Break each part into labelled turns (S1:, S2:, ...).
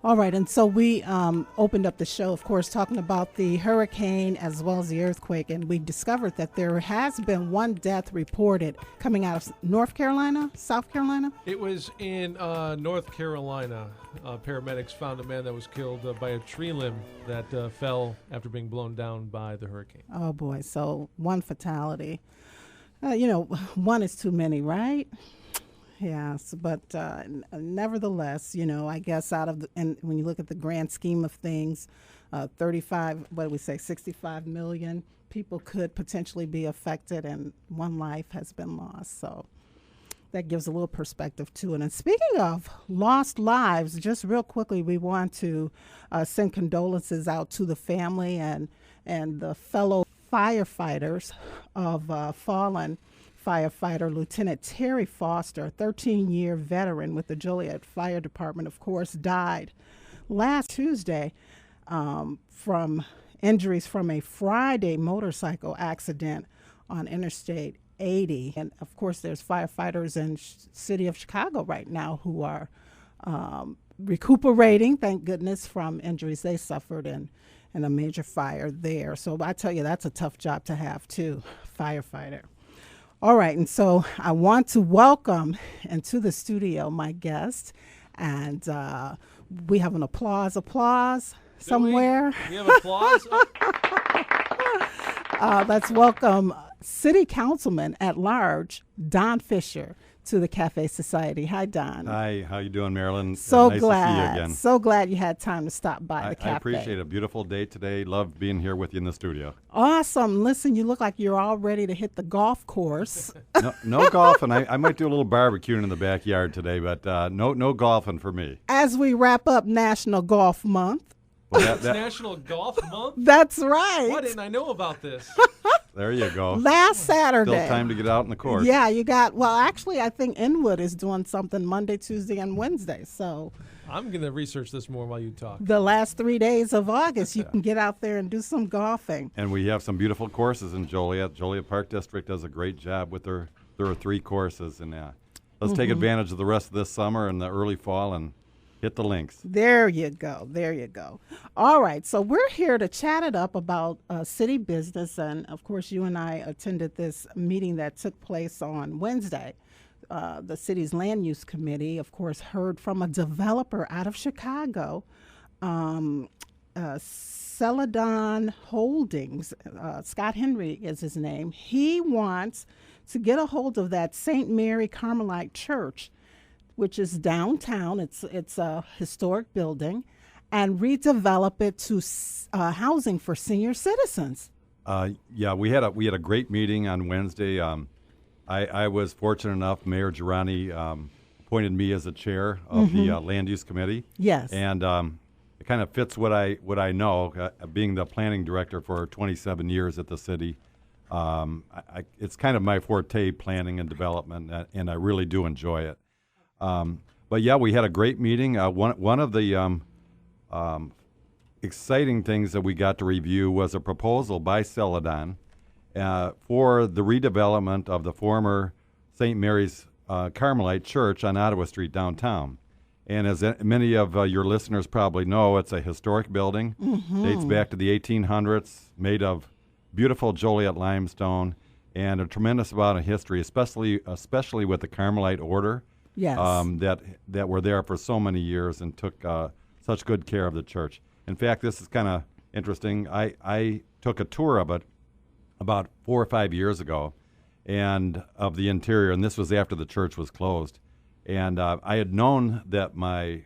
S1: All right, and so we opened up the show, of course, talking about the hurricane as well as the earthquake, and we discovered that there has been one death reported coming out of North Carolina, South Carolina?
S2: It was in North Carolina. Paramedics found a man that was killed by a tree limb that fell after being blown down by the hurricane.
S1: Oh, boy, so one fatality. One is too many, right? Yes, but nevertheless, I guess and when you look at the grand scheme of things, 65 million people could potentially be affected, and one life has been lost. So that gives a little perspective to it. And speaking of lost lives, just real quickly, we want to send condolences out to the family and the fellow firefighters of fallen firefighter Lieutenant Terry Foster, a 13-year veteran with the Joliet Fire Department, of course, died last Tuesday from injuries from a Friday motorcycle accident on Interstate 80. And, of course, there's firefighters in city of Chicago right now who are recuperating, thank goodness, from injuries they suffered in a major fire there. So I tell you, that's a tough job to have, too, firefighter. All right, and so I want to welcome into the studio my guest, and we have an applause somewhere.
S2: We have applause?
S1: Let's welcome City Councilman-at-Large Don Fisher to the Cafe Society. Hi, Don.
S3: Hi, how you doing, Marilyn?
S1: So
S3: nice
S1: glad.
S3: to see you again.
S1: So glad you had time to stop by the cafe.
S3: I appreciate it. A beautiful day today. Love being here with you in the studio.
S1: Awesome. Listen, you look like you're all ready to hit the golf course.
S3: No golfing. I might do a little barbecuing in the backyard today, but no golfing for me.
S1: As we wrap up National Golf Month.
S2: Well, it's National Golf Month?
S1: That's right.
S2: Why didn't I know about this?
S3: There you go.
S1: Last Saturday.
S3: Still time to get out in the course.
S1: Yeah, actually, I think Inwood is doing something Monday, Tuesday, and Wednesday. So
S2: I'm going to research this more while you talk.
S1: The last 3 days of August, you can get out there and do some golfing.
S3: And we have some beautiful courses in Joliet. Joliet Park District does a great job with there are 3 courses. And let's take advantage of the rest of this summer and the early fall and hit the links.
S1: There you go. All right. So we're here to chat it up about city business. And, of course, you and I attended this meeting that took place on Wednesday. The city's land use committee, of course, heard from a developer out of Chicago, Celadon Holdings. Scott Henry is his name. He wants to get a hold of that St. Mary Carmelite Church, which is downtown. It's a historic building, and redevelop it to housing for senior citizens.
S3: Yeah, we had a great meeting on Wednesday. I was fortunate enough, Mayor Girani appointed me as the chair of the land use committee.
S1: Yes,
S3: and it kind of fits what I know, being the planning director for 27 years at the city. It's kind of my forte, planning and development, and I really do enjoy it. But yeah, we had a great meeting. One of the exciting things that we got to review was a proposal by Celadon for the redevelopment of the former St. Mary's Carmelite Church on Ottawa Street downtown. And as many of your listeners probably know, it's a historic building, dates back to the 1800s, made of beautiful Joliet limestone, and a tremendous amount of history, especially with the Carmelite order.
S1: Yes.
S3: That were there for so many years and took such good care of the church. In fact, this is kind of interesting. I took a tour of it about 4 or 5 years ago, and of the interior, and this was after the church was closed. And I had known that my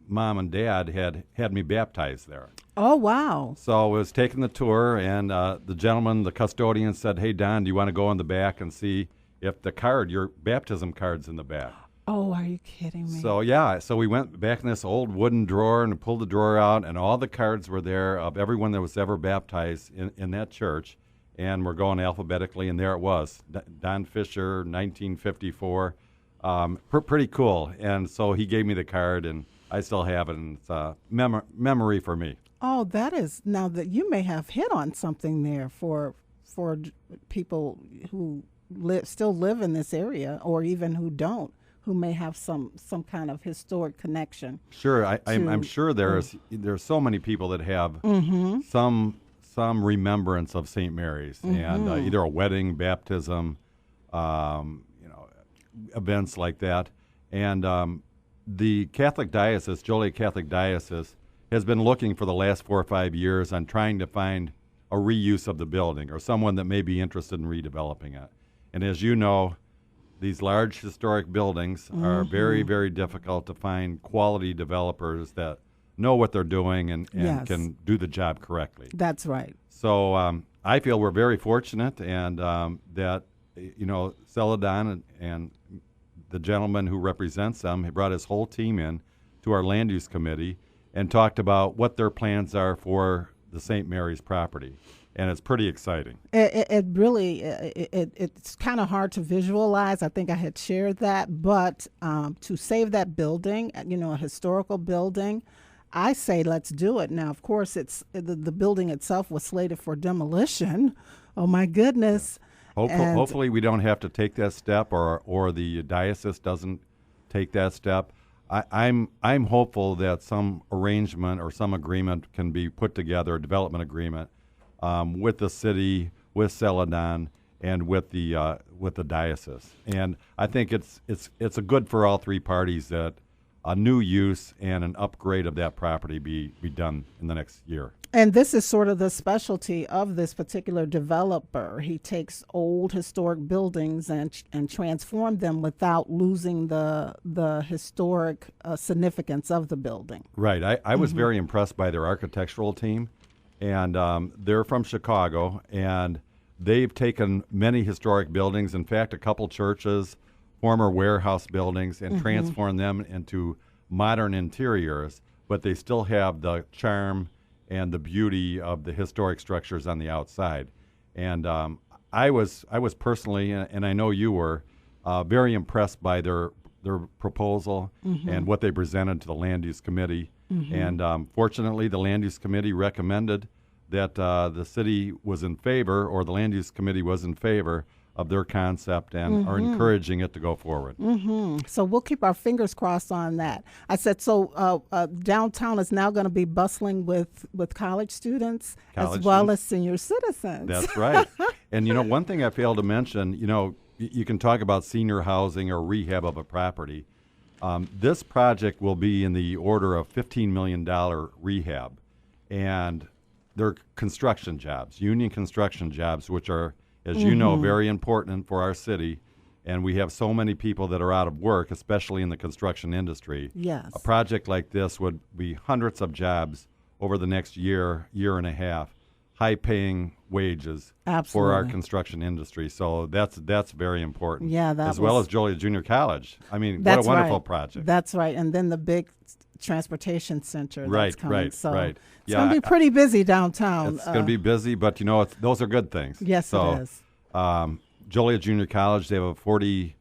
S3: mom and dad had me baptized there.
S1: Oh, wow.
S3: So I was taking the tour, and the gentleman, the custodian, said, "Hey, Don, do you want to go in the back and see if your baptism card's in the back?"
S1: Oh, are you kidding me?
S3: So we went back in this old wooden drawer and pulled the drawer out, and all the cards were there of everyone that was ever baptized in that church, and we're going alphabetically, and there it was, Don Fisher, 1954. Pretty cool. And so he gave me the card, and I still have it, and it's a memory for me.
S1: Oh, that is, now that you may have hit on something there for people who still live in this area, or even who don't, who may have some kind of historic connection.
S3: Sure, I'm
S1: to-
S3: sure there's so many people that have some remembrance of St. Mary's, and either a wedding, baptism, events like that. And the Catholic Diocese, Joliet Catholic Diocese, has been looking for the last 4 or 5 years on trying to find a reuse of the building or someone that may be interested in redeveloping it. And as you know, these large historic buildings are very, very difficult to find quality developers that know what they're doing and
S1: Yes.
S3: can do the job correctly.
S1: That's right.
S3: So I feel we're very fortunate, and that Celadon and the gentleman who represents them, he brought his whole team in to our land use committee and talked about what their plans are for the St. Mary's property, and it's pretty exciting.
S1: It really it's kind of hard to visualize. I think I had shared that, but to save that building, a historical building, I say let's do it. Now, of course, it's the building itself was slated for demolition. Oh my goodness!
S3: Hopefully, we don't have to take that step, or the diocese doesn't take that step. I'm hopeful that some arrangement or some agreement can be put together, a development agreement, with the city, with Celadon, and with the diocese. And I think it's a good for all three parties that a new use and an upgrade of that property be done in the next year.
S1: And this is sort of the specialty of this particular developer. He takes old historic buildings and transform them without losing the historic significance of the building.
S3: Right. I was very impressed by their architectural team, and they're from Chicago, and they've taken many historic buildings, in fact, a couple churches, former warehouse buildings, and transformed them into modern interiors, but they still have the charm and the beauty of the historic structures on the outside. And I was personally, and I know you were, very impressed by their proposal and what they presented to the Land Use Committee. And fortunately, the Land Use Committee recommended that the city was in favor, or the Land Use Committee was in favor of their concept, and are encouraging it to go forward.
S1: So we'll keep our fingers crossed on that. I said, so downtown is now going to be bustling with college students as well as senior citizens.
S3: That's right. And one thing I failed to mention, you can talk about senior housing or rehab of a property. This project will be in the order of $15 million rehab, and they're construction jobs, union construction jobs, which are, as you know, very important for our city. And we have so many people that are out of work, especially in the construction industry.
S1: Yes.
S3: A project like this would be hundreds of jobs over the next year and a half, high-paying wages for our construction industry. So that's very important.
S1: Yeah,
S3: as well as Joliet Junior College. I mean, what a wonderful project.
S1: That's right. And then the big transportation center that's coming.
S3: Right.
S1: So
S3: Right.
S1: it's going to be pretty busy downtown.
S3: It's going to be busy, but those are good things.
S1: Yes, it is.
S3: Joliet Junior College, they have a $40+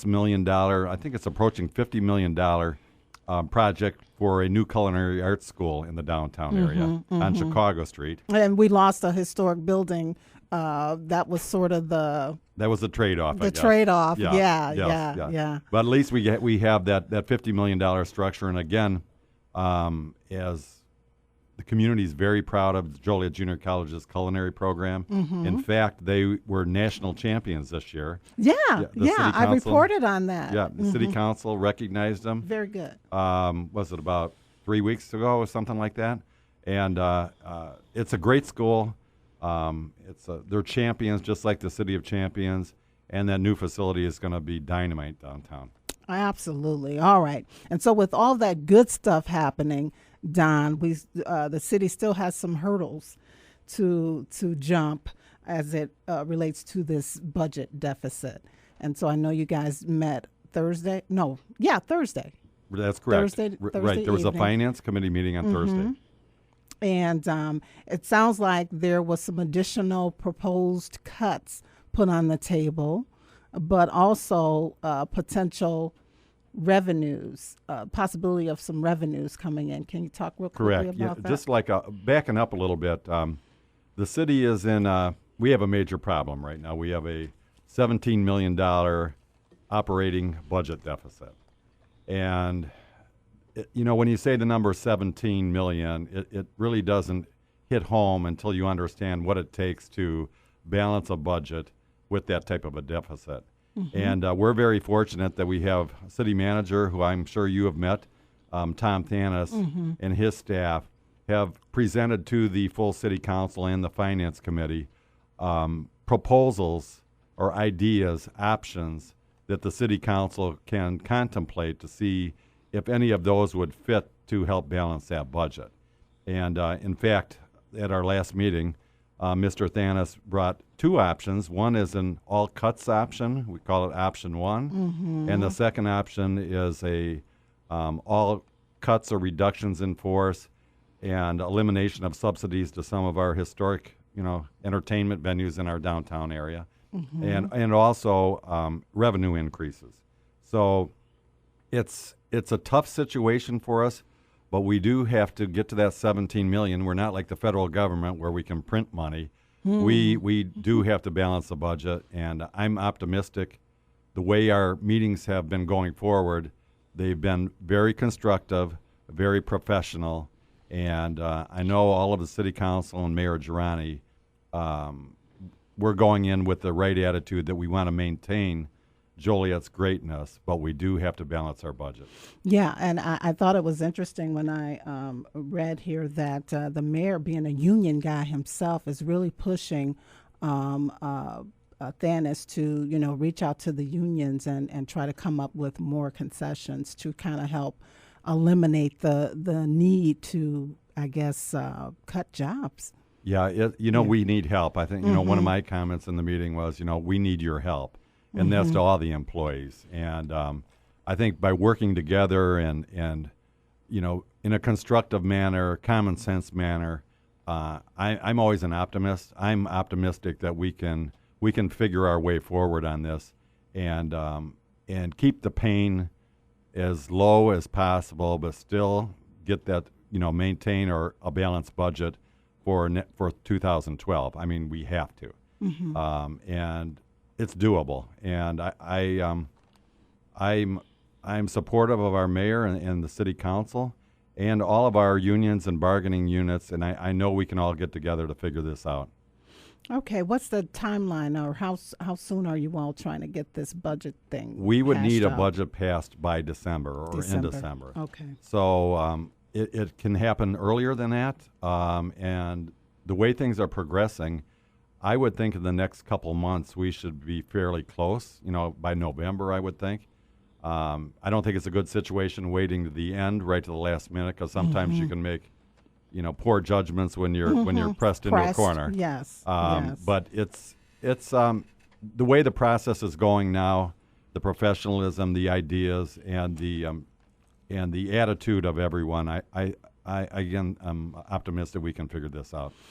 S3: million, I think it's approaching $50 million project for a new culinary arts school in the downtown area on Chicago Street.
S1: And we lost a historic building. That was sort of that was the
S3: trade-off.
S1: The trade-off, yeah.
S3: But at least we have that $50 million structure, and again, as the community is very proud of Joliet Junior College's culinary program. In fact, they were national champions this year.
S1: Yeah, I reported on that.
S3: Yeah, the city council recognized them.
S1: Very good.
S3: Was it about 3 weeks ago or something like that? And it's a great school. They're champions, just like the City of Champions, and that new facility is going to be dynamite downtown.
S1: Absolutely. All right. And so with all that good stuff happening, Don, the city still has some hurdles to jump as it relates to this budget deficit. And so I know you guys met Thursday. Thursday.
S3: That's correct.
S1: Thursday
S3: right. There was
S1: evening.
S3: a finance committee meeting on Thursday.
S1: And it sounds like there was some additional proposed cuts put on the table, but also potential revenues, possibility of some revenues coming in. Can you talk real quickly about that?
S3: Just like backing up a little bit, the city is we have a major problem right now. We have a $17 million operating budget deficit. And, when you say the number 17 million, it really doesn't hit home until you understand what it takes to balance a budget with that type of a deficit. And we're very fortunate that we have a city manager who I'm sure you have met, Tom Thanis, and his staff have presented to the full city council and the finance committee proposals or ideas, options that the city council can contemplate to see if any of those would fit to help balance that budget. And in fact, at our last meeting, Mr. Thanis brought two options. One is an all cuts option. We call it option one. And the second option is a all cuts or reductions in force and elimination of subsidies to some of our historic, entertainment venues in our downtown area, and also revenue increases. So it's a tough situation for us, but we do have to get to that 17 million. We're not like the federal government where we can print money. We do have to balance the budget, and I'm optimistic. The way our meetings have been going forward, they've been very constructive, very professional, and I know all of the city council and Mayor Girani, we're going in with the right attitude that we want to maintain Joliet's greatness, but we do have to balance our budget.
S1: Yeah, and I thought it was interesting when I read here that the mayor, being a union guy himself, is really pushing Thanis to, reach out to the unions and try to come up with more concessions to kind of help eliminate the need to, I guess, cut jobs.
S3: Yeah, we need help. I think, one of my comments in the meeting was, we need your help. And that's to all the employees. And I think by working together and in a constructive manner, common sense manner, I'm always an optimist. I'm optimistic that we can figure our way forward on this and keep the pain as low as possible, but still get that, maintain or a balanced budget for 2012. I mean, we have to. And it's doable, and I'm supportive of our mayor and the city council and all of our unions and bargaining units, and I know we can all get together to figure this out.
S1: Okay, what's the timeline, or how soon are you all trying to get this budget thing?
S3: We would need a
S1: out?
S3: budget passed by December or in December.
S1: Okay.
S3: So it can happen earlier than that, and the way things are progressing, I would think in the next couple months we should be fairly close, by November, I would think. I don't think it's a good situation waiting to the end, right to the last minute, because sometimes you can make, poor judgments when you're pressed into a corner.
S1: Yes.
S3: Yes. But it's the way the process is going now, the professionalism, the ideas, and the attitude of everyone. I'm optimistic we can figure this out.